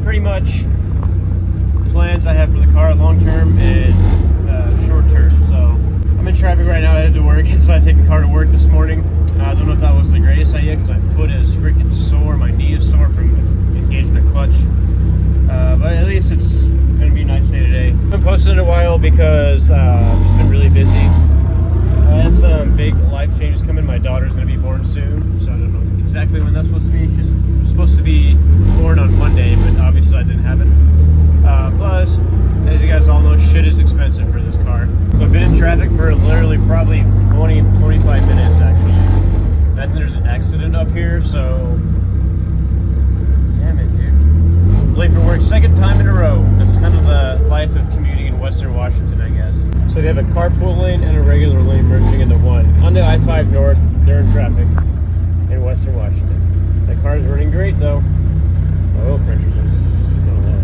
pretty much plans I have for the car long term and short term. So I'm in traffic right now, headed to work, so I take the car to work this morning. I don't know if that was the greatest idea because my foot is freaking sore, my knee is sore from engaging the clutch. But at least it's going to be a nice day today. I've been posting in a while because I've just been really busy. I had some big life changes coming. My daughter's going to be born soon, so I don't know exactly when that's supposed to be. She's supposed to be born on Monday, but obviously that didn't happen. Plus, as you guys all know, shit is expensive for this car. So I've been in traffic for literally probably 20-25 minutes actually. I think there's an accident up here, so damn it, dude. Late for work, second time in a row. This is kind of the life of commuting in Western Washington, I guess. So they have a carpool lane and a regular lane merging into one. On the I-5 North, they're in traffic in Western Washington. That car is running great though. My oil pressure is kind of low.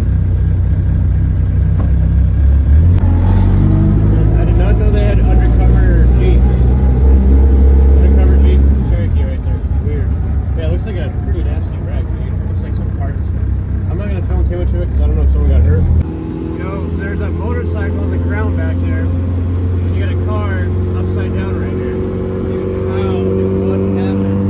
I did not know they had undercover Jeeps. Undercover Jeep Cherokee right there. Weird. Yeah, it looks like a pretty nasty wreck, dude. Looks like some parts. I'm not going to film too much of it because I don't know if someone got hurt. You know, there's a motorcycle on the ground back there. And you got a car upside down right here. Dude, how did what happened?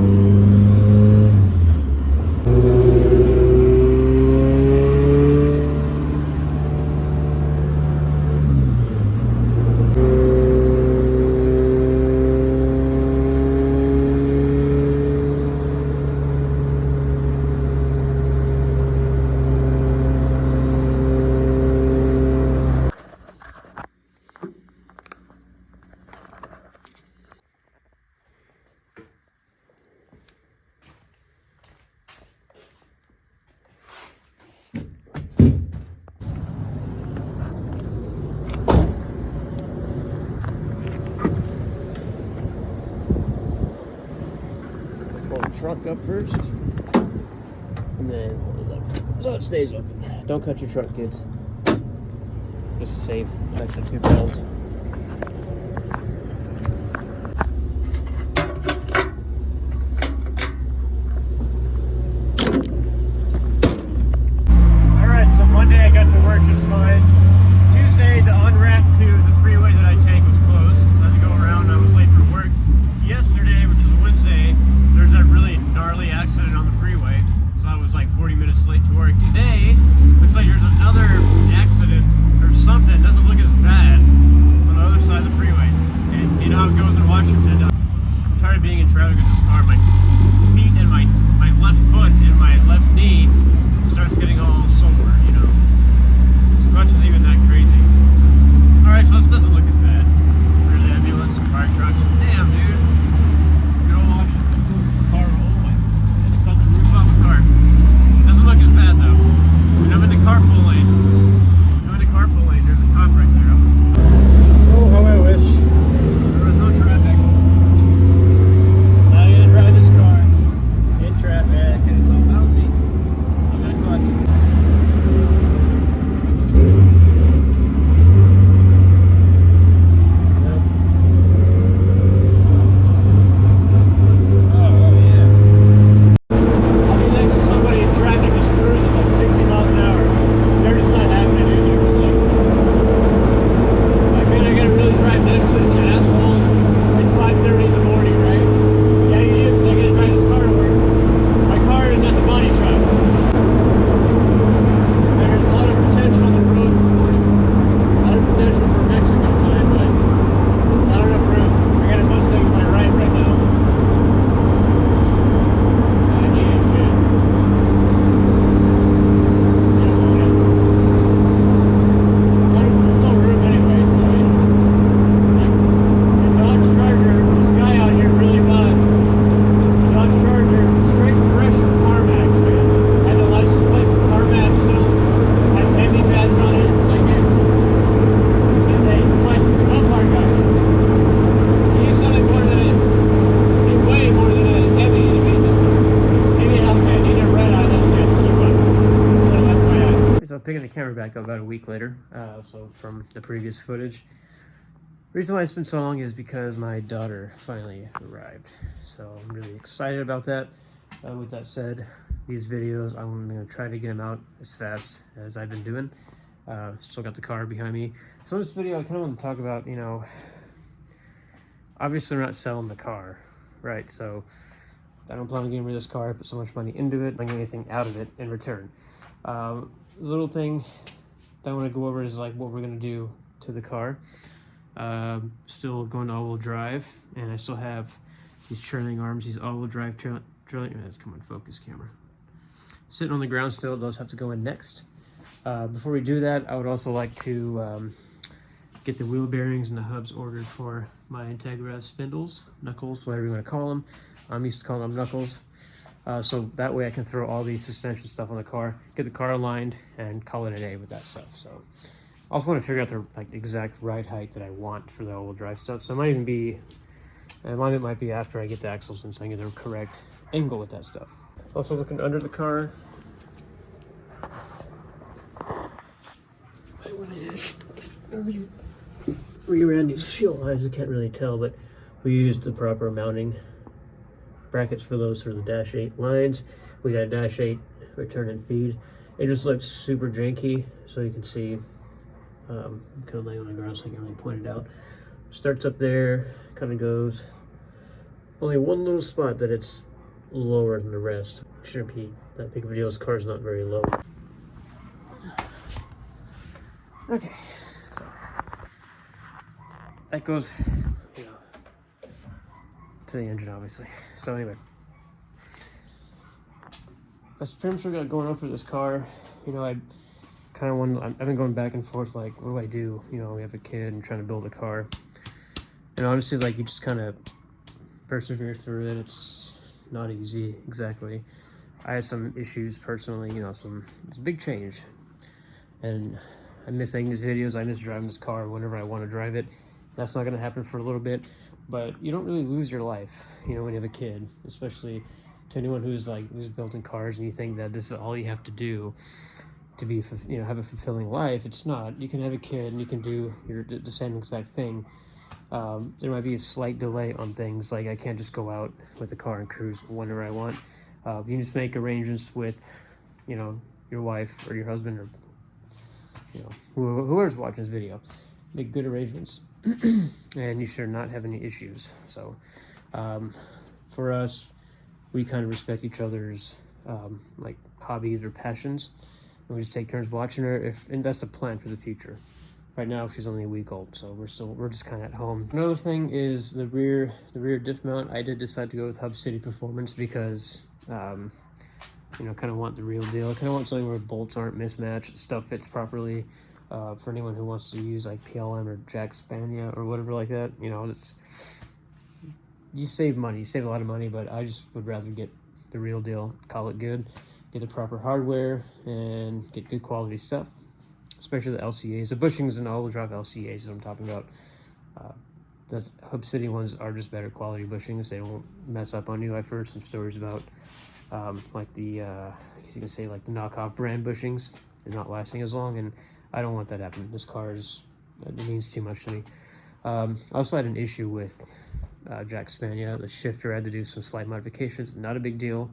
Truck up first and then hold it up so it stays open. Don't cut your truck, kids, just to save an extra 2 pounds. Alright, so Monday I got to work just fine. Tuesday the on-ramp to the freeway that I take was closed. I had to go around and I was late for work. Yesterday, which was Wednesday, there's that really gnarly accident on the freeway, so I was like 40 minutes late to work. Today, looks like there's another accident or something. It doesn't look as bad. a week later, so from the previous footage. The reason why it's been so long is because my daughter finally arrived. So I'm really excited about that. With that said, these videos, I'm going to try to get them out as fast as I've been doing. Still got the car behind me. So this video, I kind of want to talk about, you know, obviously we're not selling the car, right? So I don't plan on getting rid of this car. I put so much money into it. I'm not getting anything out of it in return. The little thing that I want to go over is like what we're going to do to the car. Still going to all-wheel drive, and I still have these trailing arms, these all-wheel drive trailing. Come on, focus camera. Sitting on the ground still. Those have to go in next. Before we do that, I would also like to get the wheel bearings and the hubs ordered for my Integra spindles, knuckles, whatever you want to call them. I'm used to calling them knuckles. So that way I can throw all these suspension stuff on the car, get the car aligned, and call it a day with that stuff. So I also want to figure out the exact ride height that I want for the all-wheel drive stuff. So it might even be, it might be after I get the axles and so I get the correct angle with that stuff. Also looking under the car. I went in, reran these fuel lines. I can't really tell, but we used the proper mounting brackets for those for the Dash 8 lines. We got a Dash 8 return and feed. It just looks super janky, so you can see. I'm kind of laying on the ground so I can really point it out. Starts up there, kind of goes. Only one little spot that it's lower than the rest. Shouldn't be that big of a deal. This car's not very low. Okay, so that goes, you know, to the engine, obviously. So anyway, that's pretty much what I got going on for this car. You know, I kind of want. I've been going back and forth, like, what do I do? You know, we have a kid and trying to build a car, and honestly, like, you just kind of persevere through it. It's not easy, exactly. I had some issues personally, you know, it's a big change, and I miss making these videos. I miss driving this car whenever I want to drive it. That's not going to happen for a little bit, but you don't really lose your life, you know, when you have a kid, especially to anyone who's building cars and you think that this is all you have to do to be, you know, have a fulfilling life. It's not. You can have a kid and you can do the same exact thing. There might be a slight delay on things, like I can't just go out with the car and cruise whenever I want. You can just make arrangements with, you know, your wife or your husband or, you know, whoever's watching this video. Make good arrangements and you should not have any issues. So for us, we kind of respect each other's like hobbies or passions, and we just take turns watching her, and that's the plan for the future. Right now she's only a week old, so we're just kind of at home. Another thing is the rear diff mount. I did decide to go with Hub City Performance because you know, kind of want the real deal. I kind of want something where bolts aren't mismatched, stuff fits properly. For anyone who wants to use like PLM or Jack Spania or whatever like that, you know, you save money, you save a lot of money, but I just would rather get the real deal, call it good, get the proper hardware, and get good quality stuff, especially the LCAs. The bushings and all-wheel drive LCAs is what I'm talking about. The Hub City ones are just better quality bushings. They won't mess up on you. I've heard some stories about like the, you can say like the knockoff brand bushings. They're not lasting as long, and I don't want that happening. This car it means too much to me. I also had an issue with Jack Spania. The shifter, I had to do some slight modifications, not a big deal.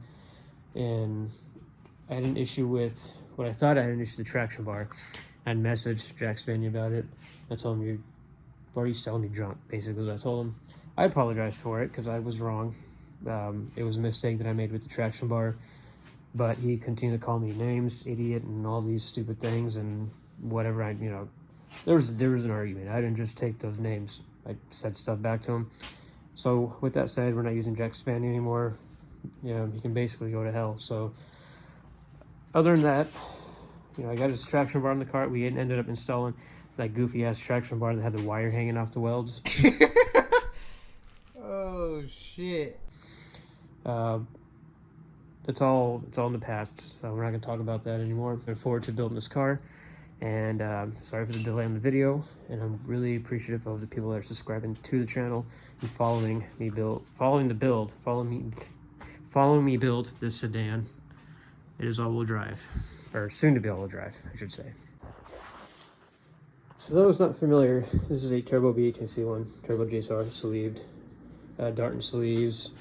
And I had an issue with what I thought I had an issue with the traction bar. I had messaged Jack Spania about it. I told him, you're already selling me junk, basically, what I told him. I apologize for it because I was wrong. It was a mistake that I made with the traction bar, but he continued to call me names, idiot, and all these stupid things, and whatever. You know, there was an argument. I didn't just take those names. I said stuff back to him. So with that said, we're not using Jack Spania anymore. You know, he can basically go to hell. So other than that, you know, I got his traction bar in the car. We ended up installing that goofy ass traction bar that had the wire hanging off the welds. Oh shit. It's all in the past, so we're not gonna talk about that anymore. Looking forward to building this car, and sorry for the delay on the video, and I'm really appreciative of the people that are subscribing to the channel and following me build this sedan. It is all-wheel drive, or soon to be all-wheel drive, I should say. So those not familiar, this is a turbo V18C1, turbo JSR sleeved, Darton sleeves,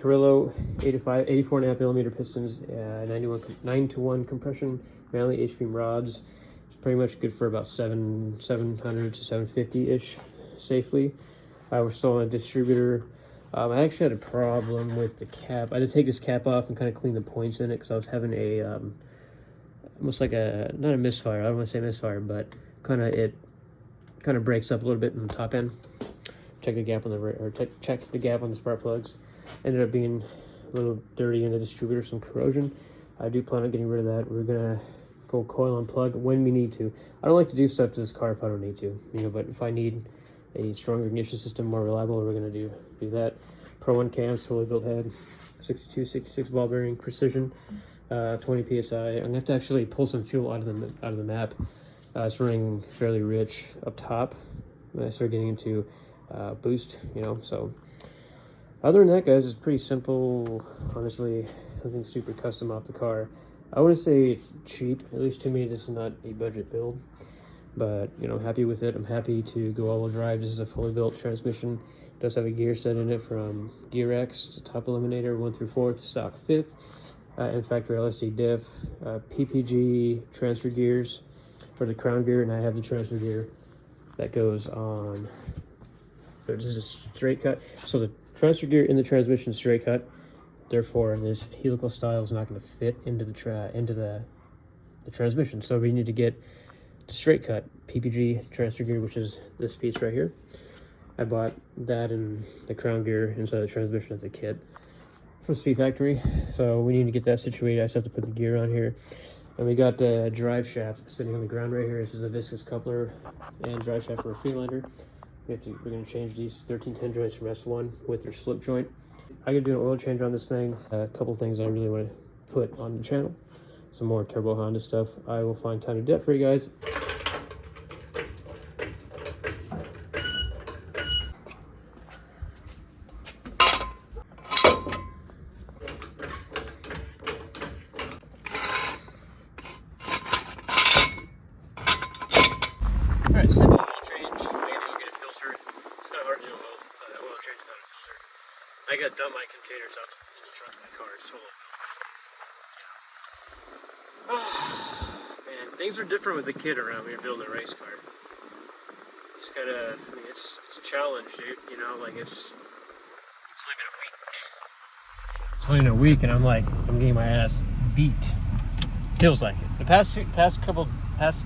Carrillo 84.5 millimeter pistons, 9-to-1 compression, Manley H-beam rods. It's pretty much good for about 700 to 750 ish safely. We're still on a distributor. I actually had a problem with the cap. I had to take this cap off and kind of clean the points in it because I was having a almost like a, not a misfire, I don't want to say misfire, but it kind of breaks up a little bit in the top end. Check the gap on the check the gap on the spark plugs. Ended up being a little dirty in the distributor, some corrosion. I do plan on getting rid of that. We're gonna go coil and plug when we need to. I don't like to do stuff to this car if I don't need to, but if I need a stronger ignition system, more reliable, we're gonna do that. Pro 1 cams, fully built head, 62, 66 ball bearing, precision, 20 psi. I'm gonna have to actually pull some fuel out of the map. It's running fairly rich up top. When I start getting into boost, so. Other than that, guys, it's pretty simple. Honestly, nothing super custom off the car. I wouldn't say it's cheap. At least to me, this is not a budget build. But, happy with it. I'm happy to go all-wheel drive. This is a fully built transmission. It does have a gear set in it from GearX. It's a top eliminator, 1 through 4th, stock 5th. And factory LSD diff, PPG transfer gears for the crown gear. And I have the transfer gear that goes on. So this is a straight cut. So the transfer gear in the transmission is straight cut. Therefore, this helical style is not going to fit into the transmission. So we need to get the straight cut PPG transfer gear, which is this piece right here. I bought that and the crown gear inside the transmission as a kit from Speed Factory. So we need to get that situated. I just have to put the gear on here. And we got the drive shaft sitting on the ground right here. This is a viscous coupler and drive shaft for a freelander. We're going to change these 1310 joints from S1 with their slip joint. I got to do an oil change on this thing. A couple things I really want to put on the channel. Some more Turbo Honda stuff. I will find time to do that for you guys. Alright, simple oil change. I gotta go get a filter. It's kind of hard to do oil change without a filter. I gotta dump my containers out in the trunk of my car. It's full of milk. Man, things are different with the kid around when you're building a race car. You just gotta, it's a challenge, dude. It's only been a week. It's only been a week, and I'm getting my ass beat. Feels like it. The past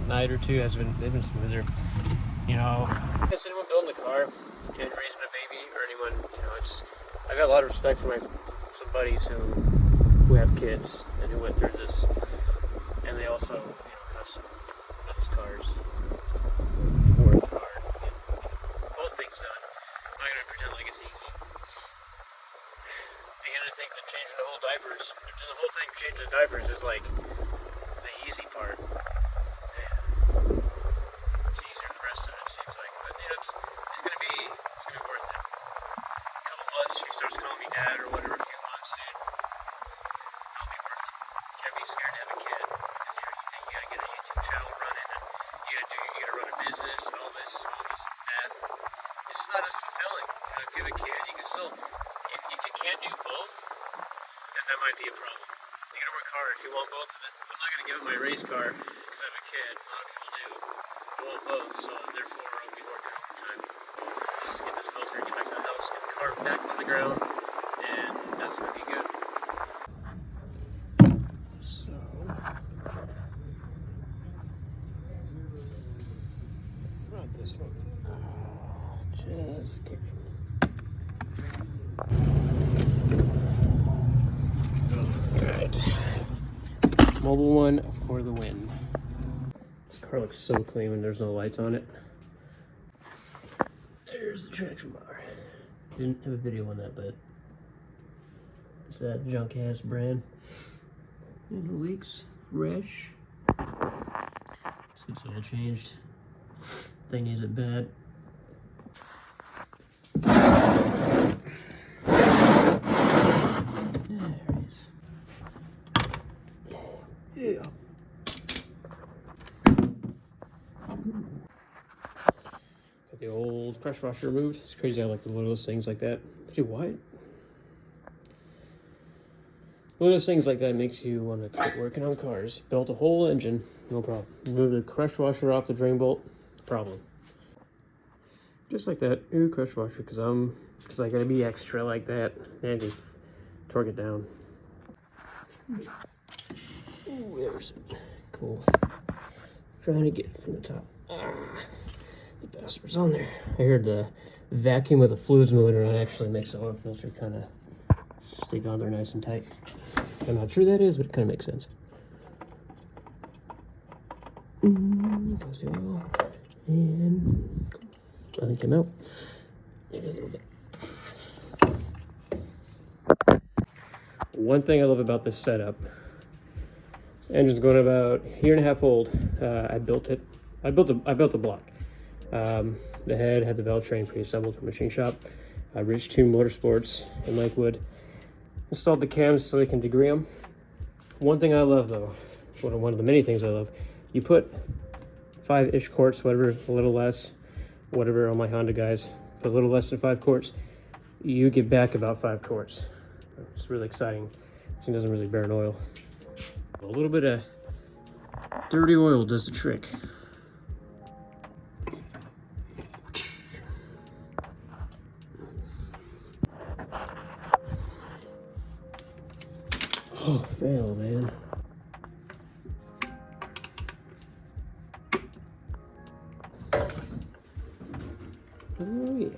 night or two they've been smoother. I guess anyone building a car and raising a baby, or anyone, I got a lot of respect for some buddies who have kids and who went through this, and they also have some nice cars, worked hard, get both things done. I'm not gonna pretend like it's easy. Beginning to think that changing the whole thing changing the diapers is like the easy part. It's easier than the rest of it, seems like. But it's gonna be worth it. A couple months, she starts calling me dad or whatever. A few months, dude, it'll be worth it. Can't be scared to have a kid because you think you gotta get a YouTube channel running and you gotta run a business and all this that. It's just not as fulfilling. If you have a kid, you can still. If you can't do both, then that might be a problem. You gotta work hard if you want both of it. I'm not gonna give up my race car because I have a kid. A lot of people do. I want both, so therefore I'll be working overtime. Let's just get this filter, get back to the house, get the car back on the ground, and that's gonna be good. So not this one. Just kidding. Alright. Mobile one for the win. This car looks so clean when there's no lights on it. There's the traction bar. Didn't have a video on that, but it's that junk ass brand. And the leaks fresh. This gets all changed. Thing isn't bad. Yeah. Got the old pressure washer removed. It's crazy how like the littlest things like that. Dude, what? Littlest things like that makes you want to quit working on cars. Built a whole engine, no problem. Move the crush washer off the drain bolt, problem. Just like that. Ooh, crush washer, because I gotta be extra like that. And just torque it down. Ooh, there's it. Cool. Trying to get it from the top. Ah, the bastard's on there. I heard the vacuum with the fluids moving around actually makes the oil filter kind of stick on there nice and tight. I'm not sure that is, but it kind of makes sense. Goes the oil. And nothing came out. Maybe a little bit. One thing I love about this setup, this engine's going about a year and a half old. I built it. I built the block. The head had the valve train pre-assembled from machine shop. Rich Tune Motorsports in Lakewood. Installed the cams so they can degree them. One thing I love though, one of the many things I love, you put 5-ish quarts, whatever, a little less, whatever on my Honda guys, put a little less than 5 quarts, you get back about 5 quarts. It's really exciting. This thing doesn't really burn oil. A little bit of dirty oil does the trick. Oh, fail, man. Oh, yeah.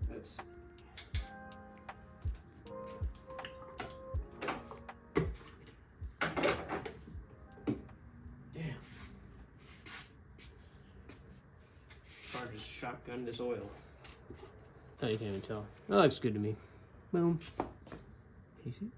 That's damn. Car just shotgun this oil. Oh, you can't even tell. That looks good to me. Boom. Can you see?